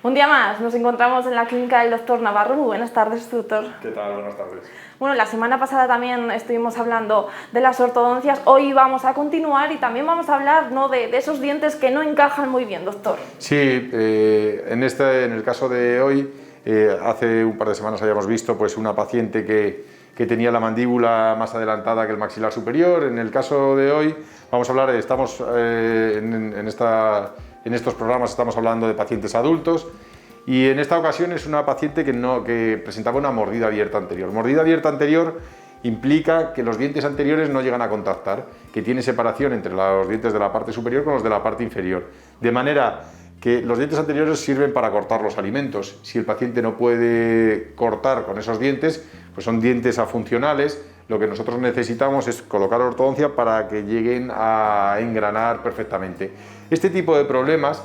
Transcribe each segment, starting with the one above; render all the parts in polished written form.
Un día más nos encontramos en la clínica del doctor Navarro. Muy buenas tardes, doctor. ¿Qué tal? Buenas tardes. Bueno, la semana pasada también estuvimos hablando de las ortodoncias. Hoy vamos a continuar y también vamos a hablar, ¿no?, de esos dientes que no encajan muy bien, doctor. Sí, en el caso de hoy, hace un par de semanas habíamos visto pues, una paciente que tenía la mandíbula más adelantada que el maxilar superior. En el caso de hoy vamos a hablar, estamos en estos programas estamos hablando de pacientes adultos y en esta ocasión es una paciente que presentaba una mordida abierta anterior. Mordida abierta anterior implica que los dientes anteriores no llegan a contactar, que tiene separación entre los dientes de la parte superior con los de la parte inferior, de manera que los dientes anteriores sirven para cortar los alimentos. Si el paciente no puede cortar con esos dientes, pues son dientes afuncionales. Lo que nosotros necesitamos es colocar ortodoncia para que lleguen a engranar perfectamente. Este tipo de problemas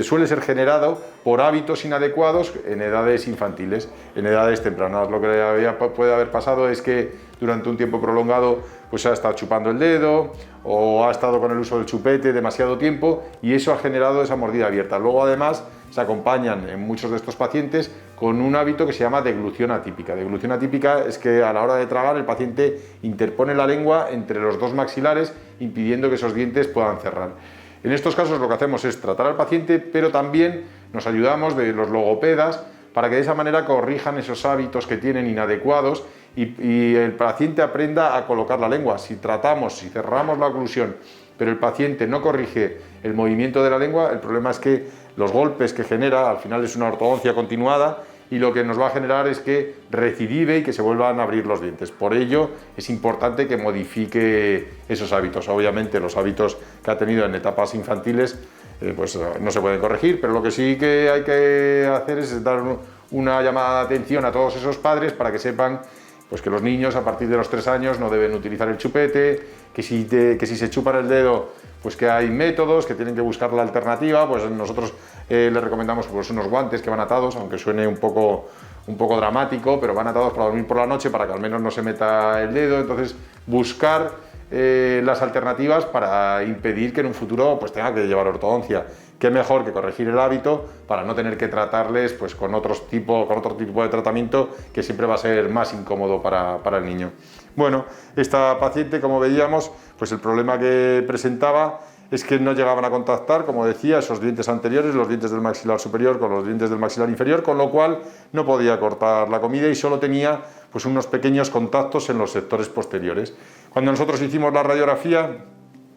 suele ser generado por hábitos inadecuados en edades infantiles, en edades tempranas. Lo que puede haber pasado es que durante un tiempo prolongado pues ha estado chupando el dedo o ha estado con el uso del chupete demasiado tiempo y eso ha generado esa mordida abierta. Luego además se acompañan en muchos de estos pacientes con un hábito que se llama deglución atípica. Deglución atípica es que a la hora de tragar el paciente interpone la lengua entre los dos maxilares impidiendo que esos dientes puedan cerrar. En estos casos lo que hacemos es tratar al paciente, pero también nos ayudamos de los logopedas para que de esa manera corrijan esos hábitos que tienen inadecuados y el paciente aprenda a colocar la lengua. Si cerramos la oclusión, pero el paciente no corrige el movimiento de la lengua, el problema es que los golpes que genera, al final es una ortodoncia continuada, y lo que nos va a generar es que recidive y que se vuelvan a abrir los dientes. Por ello es importante que modifique esos hábitos. Obviamente los hábitos que ha tenido en etapas infantiles pues no se pueden corregir, pero lo que sí que hay que hacer es dar una llamada de atención a todos esos padres para que sepan pues que los niños a partir de los 3 años no deben utilizar el chupete, que si se chupan el dedo, pues que hay métodos, que tienen que buscar la alternativa. Pues nosotros les recomendamos pues unos guantes que van atados, aunque suene un poco dramático, pero van atados para dormir por la noche para que al menos no se meta el dedo. Entonces buscar las alternativas para impedir que en un futuro pues tenga que llevar ortodoncia. Qué mejor que corregir el hábito para no tener que tratarles pues, con otro tipo de tratamiento que siempre va a ser más incómodo para el niño. Bueno, esta paciente, como veíamos, pues el problema que presentaba es que no llegaban a contactar, como decía, esos dientes anteriores, los dientes del maxilar superior con los dientes del maxilar inferior, con lo cual no podía cortar la comida y solo tenía pues, unos pequeños contactos en los sectores posteriores. Cuando nosotros hicimos la radiografía,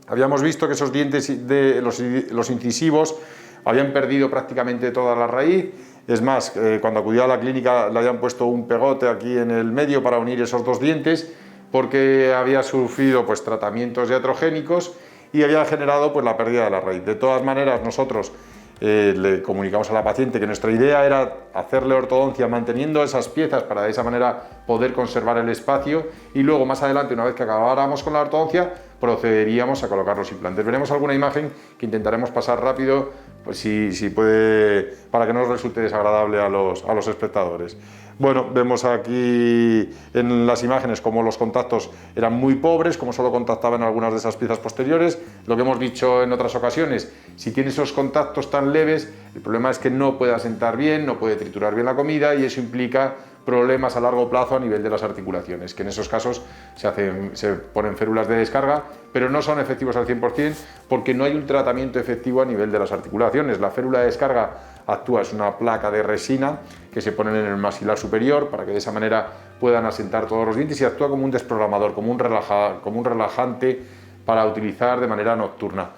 habíamos visto que esos dientes de los incisivos habían perdido prácticamente toda la raíz. Es más, cuando acudió a la clínica le habían puesto un pegote aquí en el medio para unir esos dos dientes porque había sufrido pues, tratamientos iatrogénicos y había generado pues, la pérdida de la raíz. De todas maneras, nosotros le comunicamos a la paciente que nuestra idea era hacerle ortodoncia manteniendo esas piezas para de esa manera poder conservar el espacio y luego más adelante, una vez que acabáramos con la ortodoncia, procederíamos a colocar los implantes. Veremos alguna imagen que intentaremos pasar rápido, pues si puede, para que no resulte desagradable a los espectadores. Bueno, vemos aquí en las imágenes cómo los contactos eran muy pobres, cómo solo contactaban algunas de esas piezas posteriores. Lo que hemos dicho en otras ocasiones, si tiene esos contactos tan leves, el problema es que no puede asentar bien, no puede triturar bien la comida y eso implica problemas a largo plazo a nivel de las articulaciones, que en esos casos se ponen férulas de descarga, pero no son efectivos al 100% porque no hay un tratamiento efectivo a nivel de las articulaciones. La férula de descarga actúa, es una placa de resina que se ponen en el maxilar superior para que de esa manera puedan asentar todos los dientes y actúa como un desprogramador, como un relajante para utilizar de manera nocturna.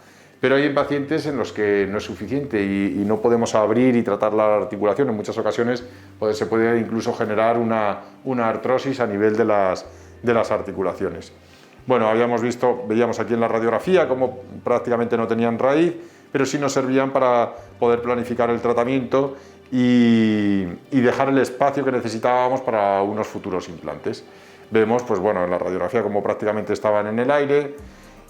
Pero hay pacientes en los que no es suficiente y no podemos abrir y tratar la articulación. En muchas ocasiones se puede incluso generar una artrosis a nivel de las articulaciones. Bueno, veíamos aquí en la radiografía cómo prácticamente no tenían raíz, pero sí nos servían para poder planificar el tratamiento y dejar el espacio que necesitábamos para unos futuros implantes. Vemos pues, bueno, en la radiografía cómo prácticamente estaban en el aire.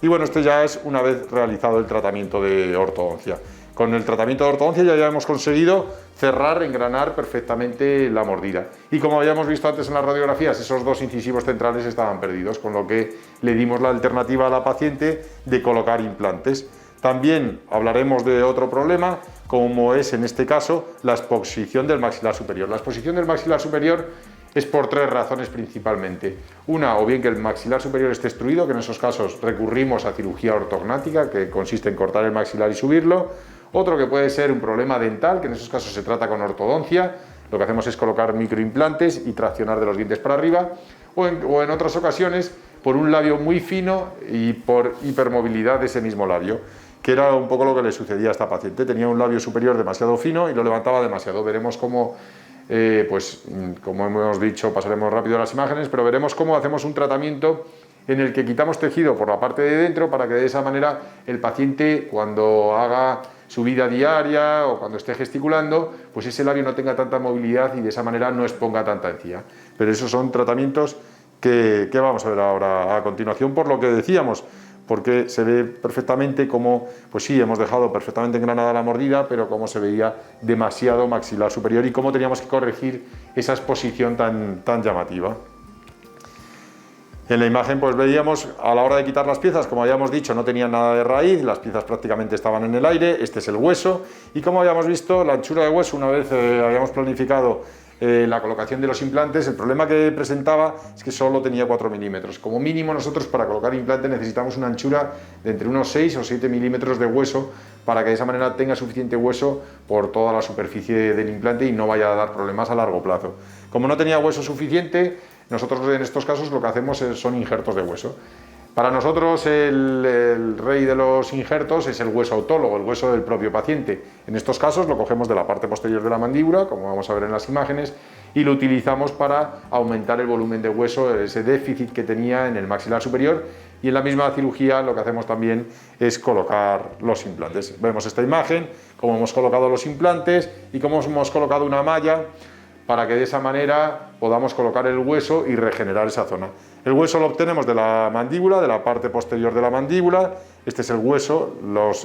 Y bueno, esto ya es una vez realizado el tratamiento de ortodoncia. Con el tratamiento de ortodoncia ya hemos conseguido cerrar, engranar perfectamente la mordida. Y como habíamos visto antes en las radiografías, esos dos incisivos centrales estaban perdidos, con lo que le dimos la alternativa a la paciente de colocar implantes. También hablaremos de otro problema, como es en este caso la exposición del maxilar superior. La exposición del maxilar superior es por tres razones principalmente. Una, o bien que el maxilar superior esté extruido, que en esos casos recurrimos a cirugía ortognática, que consiste en cortar el maxilar y subirlo. Otro, que puede ser un problema dental, que en esos casos se trata con ortodoncia. Lo que hacemos es colocar microimplantes y traccionar de los dientes para arriba. O en otras ocasiones, por un labio muy fino y por hipermovilidad de ese mismo labio, que era un poco lo que le sucedía a esta paciente. Tenía un labio superior demasiado fino y lo levantaba demasiado. Veremos cómo, pues como hemos dicho, pasaremos rápido a las imágenes, pero veremos cómo hacemos un tratamiento en el que quitamos tejido por la parte de dentro para que de esa manera el paciente, cuando haga su vida diaria o cuando esté gesticulando, pues ese labio no tenga tanta movilidad y de esa manera no exponga tanta encía. Pero esos son tratamientos que vamos a ver ahora a continuación, por lo que decíamos, porque se ve perfectamente cómo, pues sí, hemos dejado perfectamente engranada la mordida, pero cómo se veía demasiado maxilar superior y cómo teníamos que corregir esa exposición tan llamativa. En la imagen pues veíamos a la hora de quitar las piezas, como habíamos dicho, no tenían nada de raíz, las piezas prácticamente estaban en el aire. Este es el hueso y, como habíamos visto, la anchura de hueso, una vez habíamos planificado la colocación de los implantes, el problema que presentaba es que solo tenía 4 milímetros. Como mínimo, nosotros para colocar implante necesitamos una anchura de entre unos 6 o 7 milímetros de hueso, para que de esa manera tenga suficiente hueso por toda la superficie del implante y no vaya a dar problemas a largo plazo. Como no tenía hueso suficiente, nosotros en estos casos lo que hacemos son injertos de hueso. Para nosotros el rey de los injertos es el hueso autólogo, el hueso del propio paciente. En estos casos lo cogemos de la parte posterior de la mandíbula, como vamos a ver en las imágenes, y lo utilizamos para aumentar el volumen de hueso, ese déficit que tenía en el maxilar superior. Y en la misma cirugía lo que hacemos también es colocar los implantes. Vemos esta imagen, cómo hemos colocado los implantes y cómo hemos colocado una malla para que de esa manera podamos colocar el hueso y regenerar esa zona. El hueso lo obtenemos de la mandíbula, de la parte posterior de la mandíbula. Este es el hueso,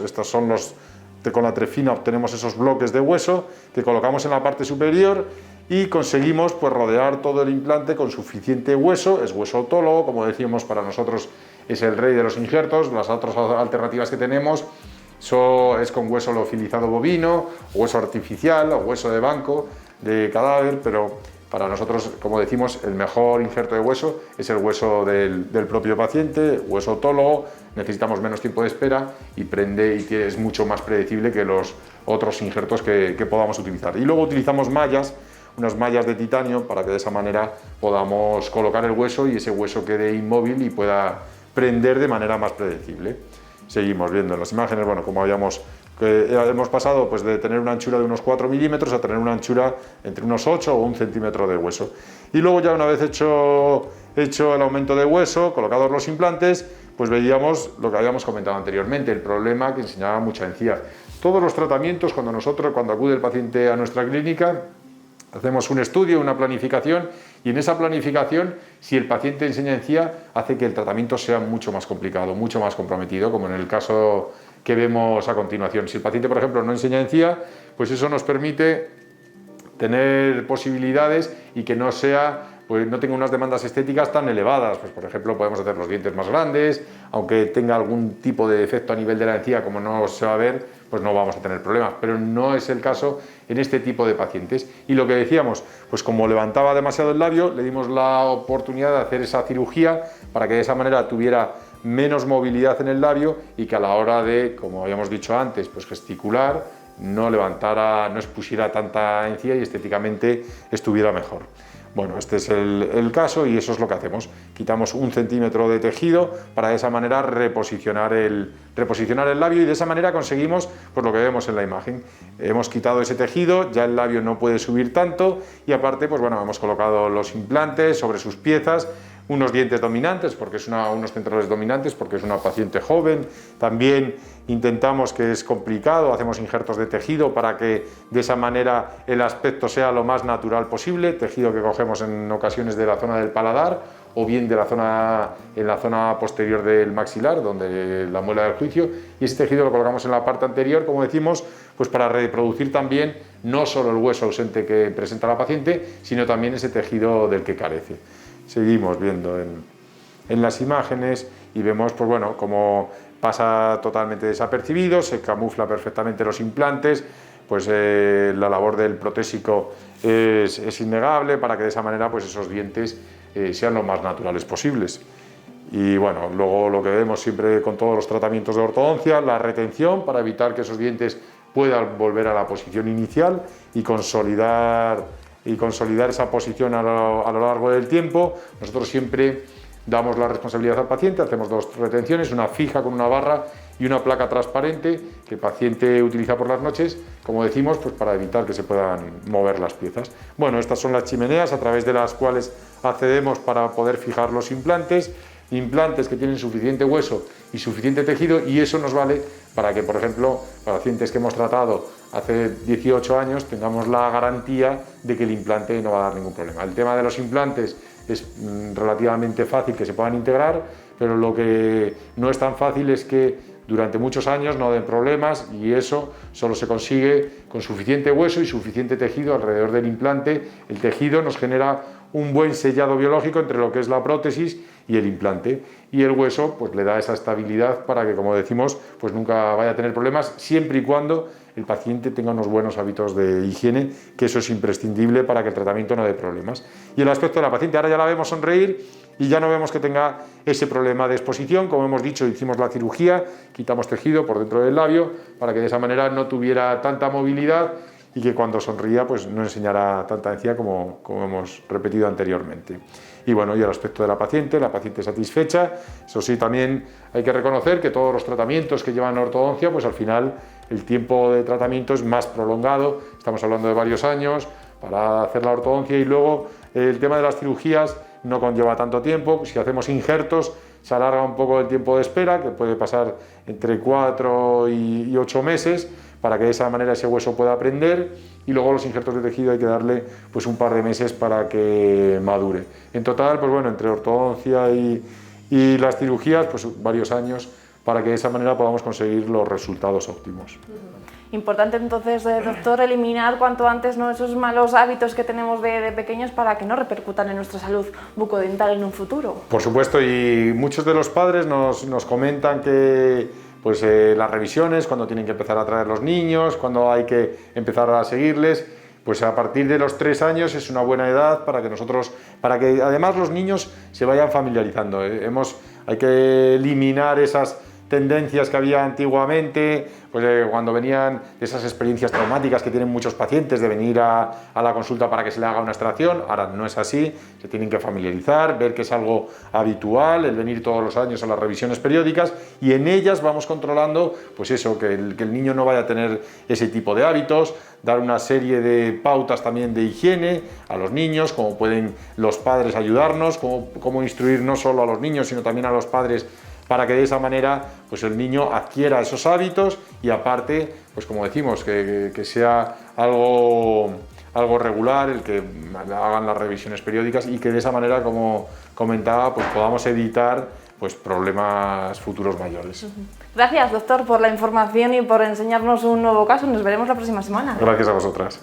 estos son con la trefina obtenemos esos bloques de hueso que colocamos en la parte superior y conseguimos pues rodear todo el implante con suficiente hueso. Es hueso autólogo, como decíamos, para nosotros es el rey de los injertos. Las otras alternativas que tenemos es con hueso liofilizado bovino, hueso artificial o hueso de banco de cadáver, pero para nosotros, como decimos, el mejor injerto de hueso es el hueso del propio paciente, hueso autólogo. Necesitamos menos tiempo de espera y prende y es mucho más predecible que los otros injertos que podamos utilizar. Y luego utilizamos mallas, unas mallas de titanio, para que de esa manera podamos colocar el hueso y ese hueso quede inmóvil y pueda prender de manera más predecible. Seguimos viendo en las imágenes, bueno, como hemos pasado pues de tener una anchura de unos 4 milímetros a tener una anchura entre unos 8 o 1 centímetro de hueso. Y luego, ya una vez hecho el aumento de hueso, colocados los implantes, pues veíamos lo que habíamos comentado anteriormente, el problema que enseñaba mucha encía. Todos los tratamientos, cuando acude el paciente a nuestra clínica, hacemos un estudio, una planificación, y en esa planificación, si el paciente enseña encía, hace que el tratamiento sea mucho más complicado, mucho más comprometido, como en el caso que vemos a continuación. Si el paciente, por ejemplo, no enseña encía, pues eso nos permite tener posibilidades y que no tenga unas demandas estéticas tan elevadas. Pues, por ejemplo, podemos hacer los dientes más grandes, aunque tenga algún tipo de defecto a nivel de la encía, como no se va a ver, pues no vamos a tener problemas, pero no es el caso en este tipo de pacientes. Y lo que decíamos, pues como levantaba demasiado el labio, le dimos la oportunidad de hacer esa cirugía para que de esa manera tuviera menos movilidad en el labio y que a la hora de, como habíamos dicho antes, pues gesticular, no expusiera tanta encía y estéticamente estuviera mejor. Bueno, este es el caso y eso es lo que hacemos. Quitamos 1 centímetro de tejido para de esa manera reposicionar el labio, y de esa manera conseguimos pues lo que vemos en la imagen. Hemos quitado ese tejido, ya el labio no puede subir tanto y aparte pues bueno, hemos colocado los implantes sobre sus piezas, unos dientes dominantes, porque unos centrales dominantes, porque es una paciente joven. También intentamos, que es complicado, hacemos injertos de tejido para que de esa manera el aspecto sea lo más natural posible, tejido que cogemos en ocasiones de la zona del paladar o bien en la zona posterior del maxilar, donde la muela del juicio, y ese tejido lo colocamos en la parte anterior, como decimos, pues para reproducir también no solo el hueso ausente que presenta la paciente, sino también ese tejido del que carece. Seguimos viendo en las imágenes y vemos pues bueno, cómo pasa totalmente desapercibido, se camufla perfectamente los implantes, pues la labor del protésico es innegable para que de esa manera pues esos dientes sean lo más naturales posibles. Y bueno, luego lo que vemos siempre con todos los tratamientos de ortodoncia, la retención para evitar que esos dientes puedan volver a la posición inicial y consolidar esa posición a lo largo del tiempo. Nosotros siempre damos la responsabilidad al paciente, hacemos 2 retenciones, una fija con una barra y una placa transparente que el paciente utiliza por las noches, como decimos, pues para evitar que se puedan mover las piezas. Bueno, estas son las chimeneas a través de las cuales accedemos para poder fijar los implantes que tienen suficiente hueso y suficiente tejido, y eso nos vale para que, por ejemplo, pacientes que hemos tratado hace 18 años tengamos la garantía de que el implante no va a dar ningún problema. El tema de los implantes es relativamente fácil que se puedan integrar, pero lo que no es tan fácil es que durante muchos años no den problemas, y eso solo se consigue con suficiente hueso y suficiente tejido alrededor del implante. El tejido nos genera un buen sellado biológico entre lo que es la prótesis y el implante, y el hueso pues le da esa estabilidad para que, como decimos, pues nunca vaya a tener problemas, siempre y cuando el paciente tenga unos buenos hábitos de higiene, que eso es imprescindible para que el tratamiento no dé problemas. Y el aspecto de la paciente, ahora ya la vemos sonreír y ya no vemos que tenga ese problema de exposición. Como hemos dicho, hicimos la cirugía, quitamos tejido por dentro del labio para que de esa manera no tuviera tanta movilidad y que cuando sonría pues no enseñara tanta encía como hemos repetido anteriormente. Y bueno, y el aspecto de la paciente satisfecha. Eso sí, también hay que reconocer que todos los tratamientos que llevan ortodoncia, pues al final el tiempo de tratamiento es más prolongado, estamos hablando de varios años para hacer la ortodoncia, y luego el tema de las cirugías no conlleva tanto tiempo. Si hacemos injertos se alarga un poco el tiempo de espera, que puede pasar entre 4 y 8 meses, para que de esa manera ese hueso pueda prender, y luego los injertos de tejido hay que darle pues un par de meses para que madure. En total, pues bueno, entre ortodoncia y las cirugías, pues varios años para que de esa manera podamos conseguir los resultados óptimos. Importante entonces, doctor, eliminar cuanto antes, ¿no?, esos malos hábitos que tenemos de pequeños para que no repercutan en nuestra salud bucodental en un futuro. Por supuesto, y muchos de los padres nos comentan que pues las revisiones, cuando tienen que empezar a traer los niños, cuando hay que empezar a seguirles, pues a partir de los 3 años es una buena edad para que además los niños se vayan familiarizando. Hay que eliminar esas tendencias que había antiguamente, pues cuando venían esas experiencias traumáticas que tienen muchos pacientes de venir a la consulta para que se le haga una extracción. Ahora no es así, se tienen que familiarizar, ver que es algo habitual el venir todos los años a las revisiones periódicas, y en ellas vamos controlando pues eso, que el niño no vaya a tener ese tipo de hábitos, dar una serie de pautas también de higiene a los niños, cómo pueden los padres ayudarnos, cómo instruir no solo a los niños sino también a los padres, para que de esa manera pues el niño adquiera esos hábitos, y aparte, pues como decimos, que sea algo regular el que hagan las revisiones periódicas, y que de esa manera, como comentaba, pues podamos evitar pues problemas futuros mayores. Gracias, doctor, por la información y por enseñarnos un nuevo caso. Nos veremos la próxima semana. Gracias a vosotras.